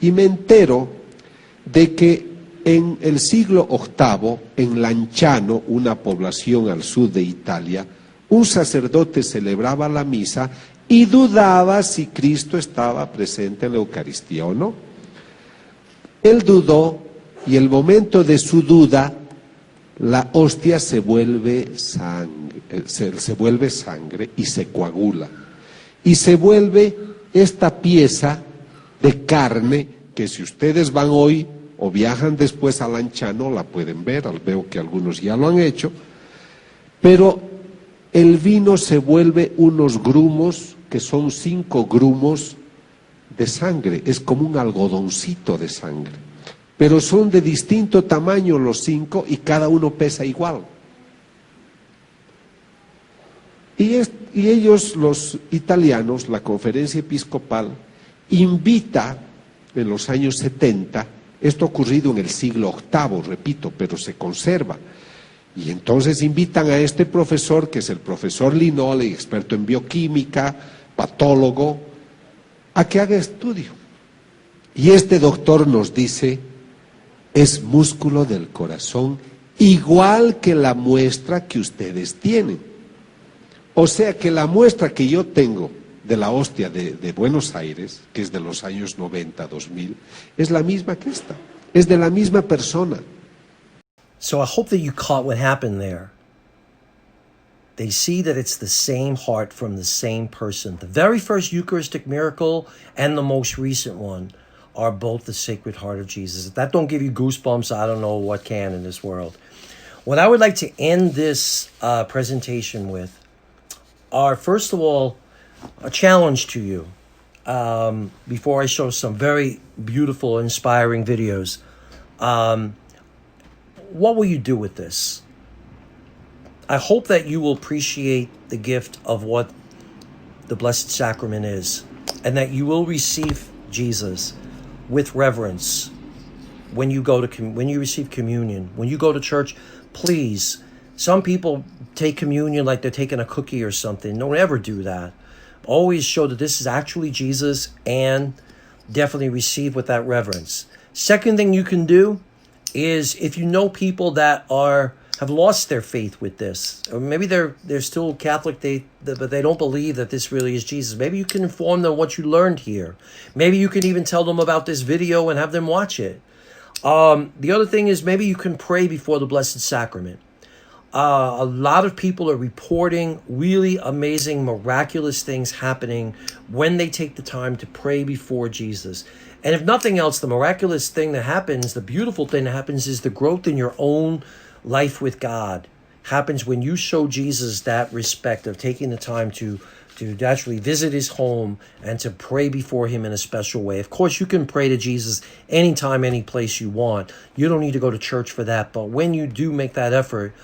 y me entero de que en el siglo VIII, en Lanciano, una población al sur de Italia, un sacerdote celebraba la misa y dudaba si Cristo estaba presente en la Eucaristía o no. Él dudó y en el momento de su duda, la hostia se vuelve sangre y se coagula. Y se vuelve esta pieza de carne que si ustedes van hoy o viajan después a Lanciano la pueden ver, veo que algunos ya lo han hecho, pero el vino se vuelve unos grumos que son 5 grumos de sangre, es como un algodoncito de sangre, pero son de distinto tamaño los 5 y cada uno pesa igual. Y ellos, los italianos, la conferencia episcopal, invita en los años 70, esto ha ocurrido en el siglo VIII, repito, pero se conserva. Y entonces invitan a este profesor, que es el profesor Linoli, experto en bioquímica, patólogo, a que haga estudio. Y este doctor nos dice, es músculo del corazón, igual que la muestra que ustedes tienen. O sea que la muestra que yo tengo de la hostia de Buenos Aires, que es de los años 90, 2000, es la misma que esta, es de la misma persona. So I hope that you caught what happened there. They see that it's the same heart from the same person. The very first Eucharistic miracle and the most recent one are both the Sacred Heart of Jesus. If that don't give you goosebumps, I don't know what can in this world. What I would like to end this presentation with are, first of all, a challenge to you. Before I show some very beautiful, inspiring videos. What will you do with this? I hope that you will appreciate the gift of what the Blessed Sacrament is, and that you will receive Jesus with reverence when you go to when you receive communion. When you go to church, please. Some people take communion like they're taking a cookie or something. Don't ever do that. Always show that this is actually Jesus, and definitely receive with that reverence. Second thing you can do is, if you know people that have lost their faith with this, or maybe they're still Catholic, but they don't believe that this really is Jesus. Maybe you can inform them what you learned here. Maybe you can even tell them about this video and have them watch it. The other thing is, maybe you can pray before the Blessed Sacrament. A lot of people are reporting really amazing, miraculous things happening when they take the time to pray before Jesus. And if nothing else, the miraculous thing that happens, the beautiful thing that happens, is the growth in your own life with God. Happens when you show Jesus that respect of taking the time to actually visit his home and to pray before him in a special way. Of course, you can pray to Jesus anytime, any place you want. You don't need to go to church for that. But when you do make that effort,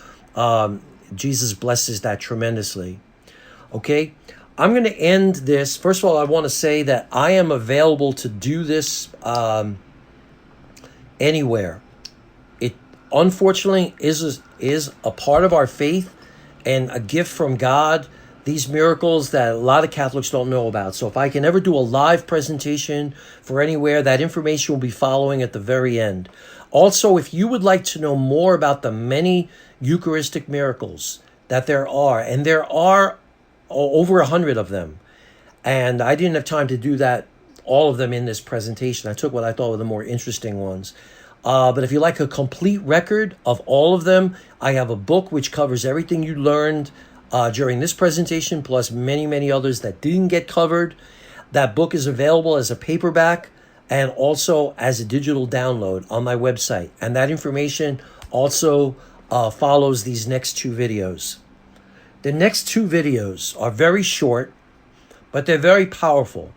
Jesus blesses that tremendously. Okay? I'm going to end this. First of all, I want to say that I am available to do this anywhere. It unfortunately is a part of our faith and a gift from God these miracles that a lot of Catholics don't know about. So if I can ever do a live presentation for anywhere, that information will be following at the very end. Also, if you would like to know more about the many Eucharistic miracles that there are, and there are over 100 of them, and I didn't have time to do that, all of them in this presentation. I took what I thought were the more interesting ones. But if you like a complete record of all of them, I have a book which covers everything you learned during this presentation, plus many, many others that didn't get covered. That book is available as a paperback and also as a digital download on my website. And that information also follows these next two videos. The next two videos are very short, but they're very powerful.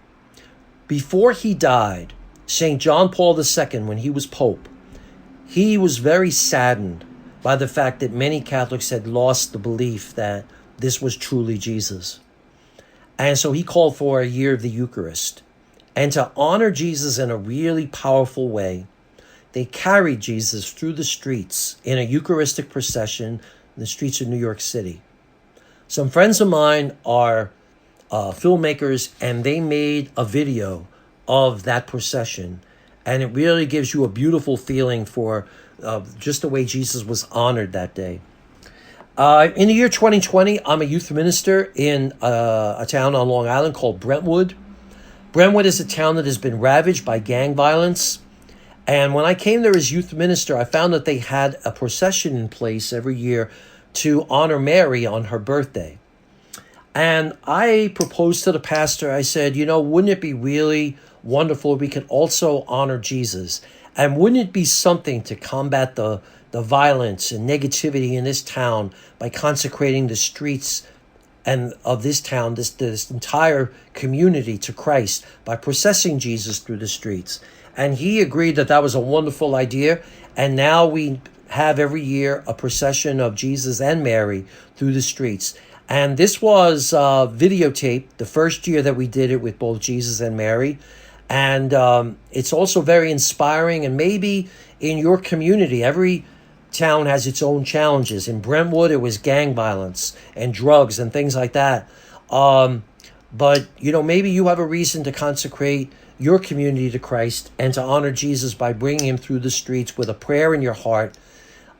Before he died, St. John Paul II, when he was Pope, he was very saddened by the fact that many Catholics had lost the belief that this was truly Jesus. And so he called for a year of the Eucharist. And to honor Jesus in a really powerful way, they carried Jesus through the streets in a Eucharistic procession in the streets of New York City. Some friends of mine are filmmakers, and they made a video of that procession. And it really gives you a beautiful feeling for just the way Jesus was honored that day. In the year 2020, I'm a youth minister in a town on Long Island called Brentwood. Brentwood is a town that has been ravaged by gang violence. And when I came there as youth minister, I found that they had a procession in place every year to honor Mary on her birthday. And I proposed to the pastor, I said, wouldn't it be really wonderful if we could also honor Jesus? And wouldn't it be something to combat the violence and negativity in this town by consecrating the streets and of this town, this entire community to Christ by processing Jesus through the streets? And he agreed that that was a wonderful idea. And now we have every year a procession of Jesus and Mary through the streets. And this was videotaped the first year that we did it with both Jesus and Mary. And it's also very inspiring. And maybe in your community, every town has its own challenges. In Brentwood, it was gang violence and drugs and things like that. But, maybe you have a reason to consecrate your community to Christ and to honor Jesus by bringing him through the streets with a prayer in your heart,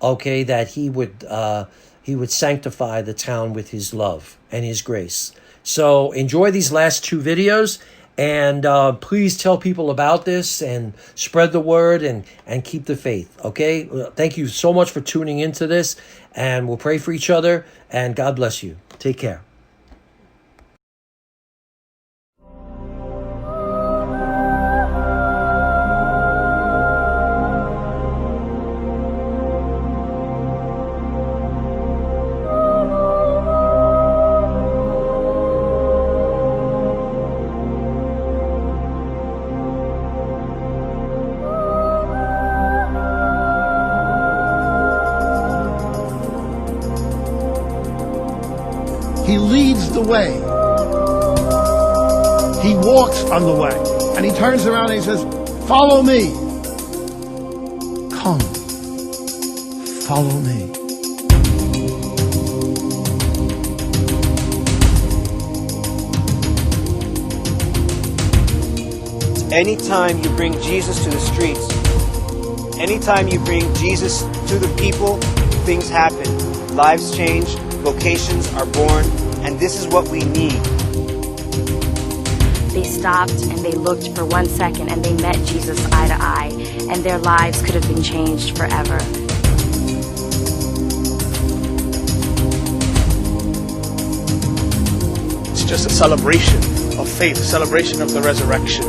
okay, that he would sanctify the town with his love and his grace. So enjoy these last two videos, and please tell people about this and spread the word and keep the faith, okay? Thank you so much for tuning into this, and we'll pray for each other, and God bless you. Take care. He leads the way. He walks on the way. And he turns around and he says, "Follow me. Come. Follow me." Anytime you bring Jesus to the streets, anytime you bring Jesus to the people, things happen. Lives change, vocations are born, and this is what we need. They stopped and they looked for 1 second and they met Jesus eye to eye, and their lives could have been changed forever. It's just a celebration of faith, a celebration of the resurrection.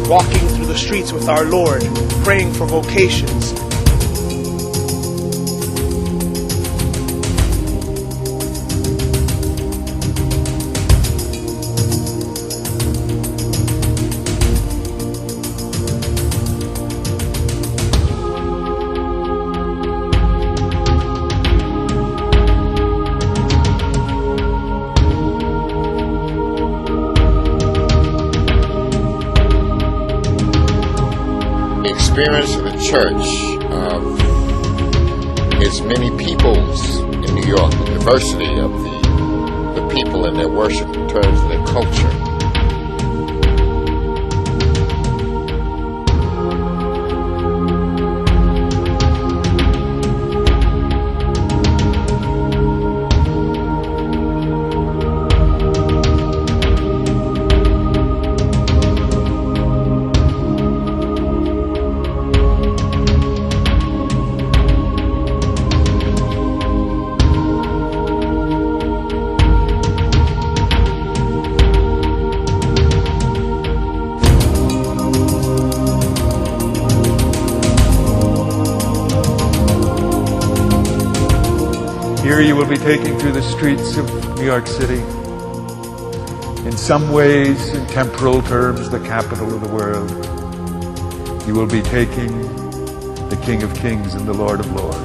Walking through the streets with our Lord, praying for vocations. Experience of the church, its many peoples in New York, the diversity of the people and their worship in terms of their culture. Here you will be taking through the streets of New York City, in some ways, in temporal terms, the capital of the world. You will be taking the King of Kings and the Lord of Lords.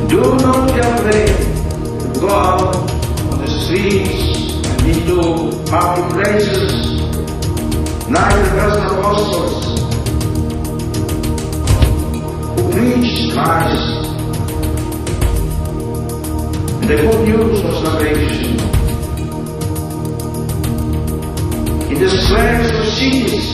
Do not be afraid to go out on the streets and into public places. Neither does the apostles who preach Christ and the good news of salvation in the squares of cities.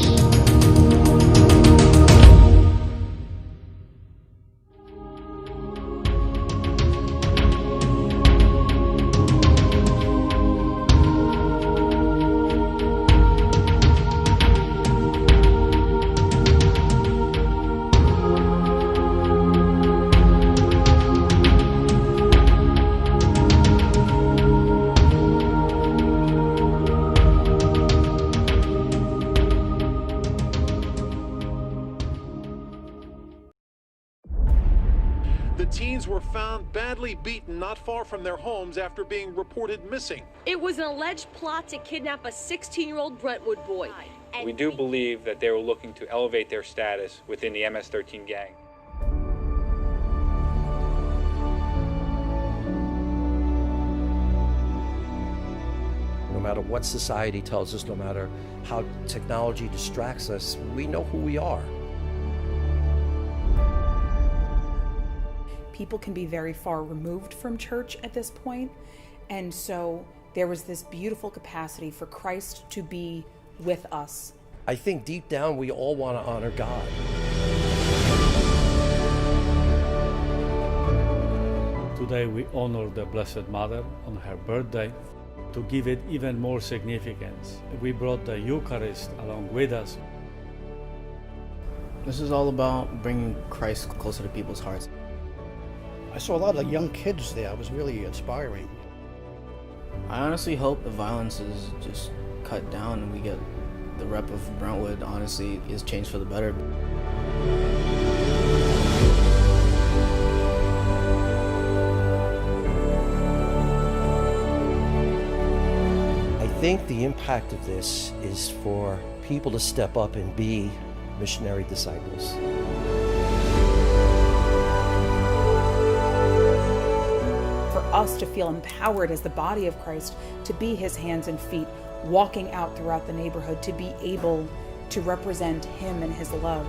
The teens were found badly beaten not far from their homes after being reported missing. It was an alleged plot to kidnap a 16-year-old Brentwood boy. We do believe that they were looking to elevate their status within the MS-13 gang. No matter what society tells us, no matter how technology distracts us, we know who we are. People can be very far removed from church at this point, and so there was this beautiful capacity for Christ to be with us. I think deep down we all want to honor God. Today we honor the Blessed Mother on her birthday. To give it even more significance, we brought the Eucharist along with us. This is all about bringing Christ closer to people's hearts. I saw a lot of young kids there. It was really inspiring. I honestly hope the violence is just cut down and we get the rep of Brentwood, honestly, is changed for the better. I think the impact of this is for people to step up and be missionary disciples. For us to feel empowered as the body of Christ, to be his hands and feet, walking out throughout the neighborhood, to be able to represent him and his love.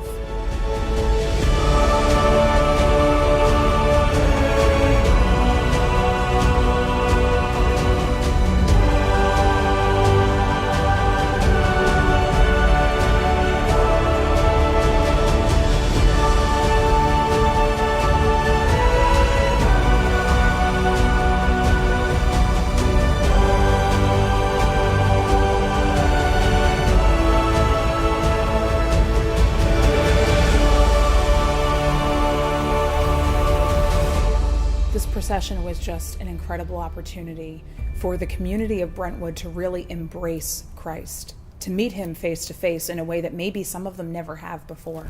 This procession was just an incredible opportunity for the community of Brentwood to really embrace Christ, to meet him face to face in a way that maybe some of them never have before.